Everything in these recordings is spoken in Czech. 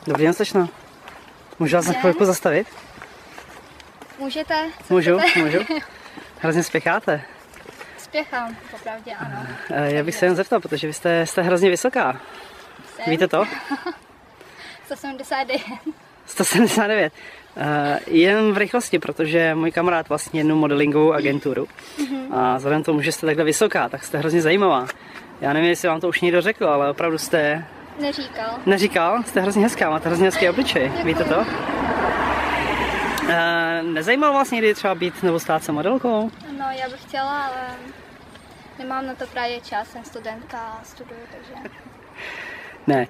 Dobrý den, slečno. Můžu vás na chvilku zastavit? Můžete? Můžu. Hrozně spěcháte. Spěchám, popravdě ano. Já bych se jen zeptal, protože vy jste hrozně vysoká. Víte to? 179. 179. Jen v rychlosti, protože můj kamarád vlastně jednu modelingovou agenturu. A vzhledem k tomu, že jste takhle vysoká, tak jste hrozně zajímavá. Já nevím, jestli vám to už někdo řekl, ale opravdu jste... Neříkal. Neříkal? Jste hrozně hezká, máte hrozně hezký obličej. Děkuji. Víte to? Nezajímalo vás někdy třeba být nebo stát se modelkou? No, já bych chtěla, ale nemám na to právě čas, jsem studentka a studuju, takže... Ne.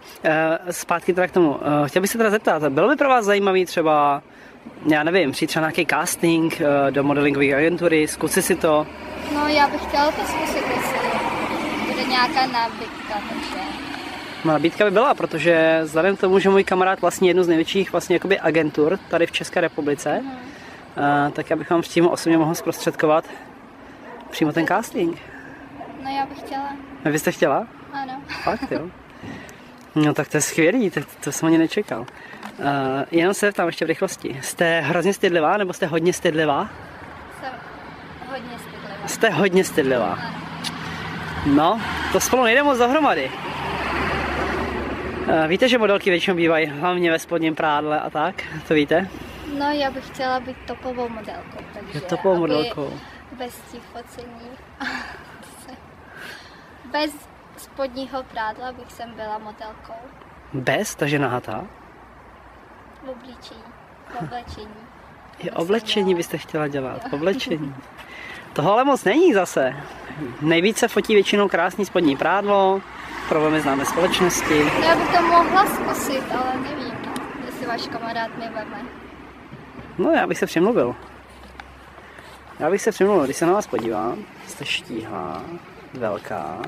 Zpátky teda k tomu. Chtěl bych se teda zeptat, bylo by pro vás zajímavý třeba, já nevím, přijít třeba nějaký casting do modelingové agentury, zkusit si to? No, já bych chtěla to zkusit, jestli bude nějaká nabídka, takže... No, nabídka by byla, protože vzhledem k tomu, že můj kamarád vlastně jednu z největších vlastně jakoby agentur tady v České republice, tak já bych vám přímo osobně mohl zprostředkovat přímo ten casting. No, já bych chtěla. A vy jste chtěla? Ano. Fakt, jo? No tak to je skvělý, to jsem ani nečekal. Jenom se tam ještě v rychlosti. Jste hrozně stydlivá, nebo jste hodně stydlivá? Jsem hodně stydlivá. Jste hodně stydlivá. No, to spolu nejde moc dohromady. Víte, že modelky většinou bývají hlavně ve spodním prádle a tak? To víte? No, já bych chtěla být topovou modelkou, takže... Topovou modelkou. Bez těch focení. Bez spodního prádla bych sem byla modelkou. Bez, takže nahatá? V oblečení. I oblečení byste chtěla dělat, oblečení. Toho ale moc není zase. Nejvíce fotí většinou krásný spodní prádlo, problémy známé společnosti. No, já bych to mohla zkusit, ale nevím, jestli váš kamarád mě veme. No, já bych se přimluvil. Když se na vás podívám, jste štíhlá, velká.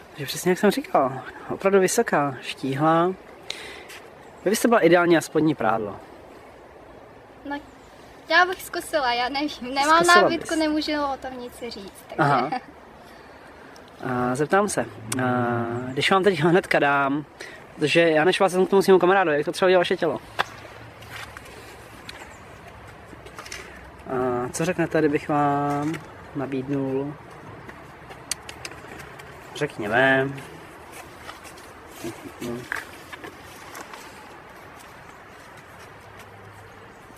Takže přesně jak jsem říkal, opravdu vysoká, štíhlá. Vy byste byla ideální na spodní prádlo. No, já bych zkusila, já nevím, nemám Zkusila nábytku, bys. nemůžu o tom nic říct. Takže... Aha. Zeptám se, když vám teď hnedka dám, protože já než vás jsem k tomu svému kamarádu, jak to třeba dělá vaše tělo? Co řeknete, kdybych vám nabídnul, řekněme,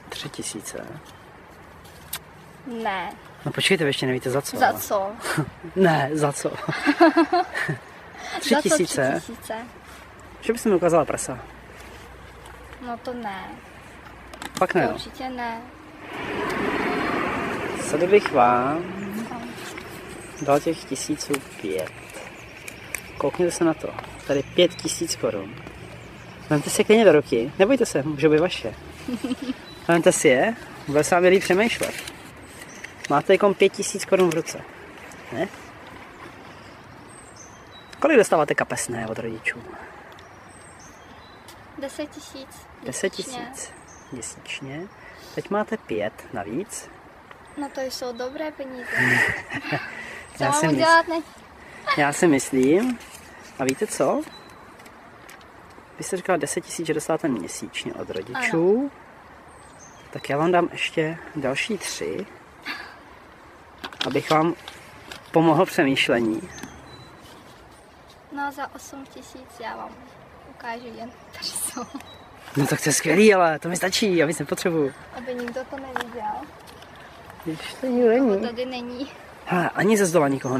3000. Ne. No počkejte, vy ještě nevíte za co. Za co? Ne, za co? 3000. 3000? Že byste mi ukázala prsa? No to ne. Pak ne, To jo. určitě ne. Co kdybych vám dal těch 1005? Koukněte se na to. Tady 5000 korun. Vemte si klidně do ruky. Nebojte se, může být vaše. Vemte si je, bude se vám líp přemýšlet. Máte jako 5000 korun v ruce. Ne? Kolik dostáváte kapesné od rodičů? 10 000. 10 000 měsíčně. Teď máte 5 navíc. No to jsou dobré peníze. Co Já si mám udělat? Ne? Já si myslím, a víte co? Vy jste říkala 10 000, že dostáváte měsíčně od rodičů. Ano. Tak já vám dám ještě další 3, abych vám pomohl přemýšlení. No za 8 000 já vám ukážu jen prso. No tak to je skvělý, ale to mi stačí, já víc nepotřebuju. Aby nikdo to neviděl. Když to nikdo není. Tady není. Hele, ani ze zdola nikoho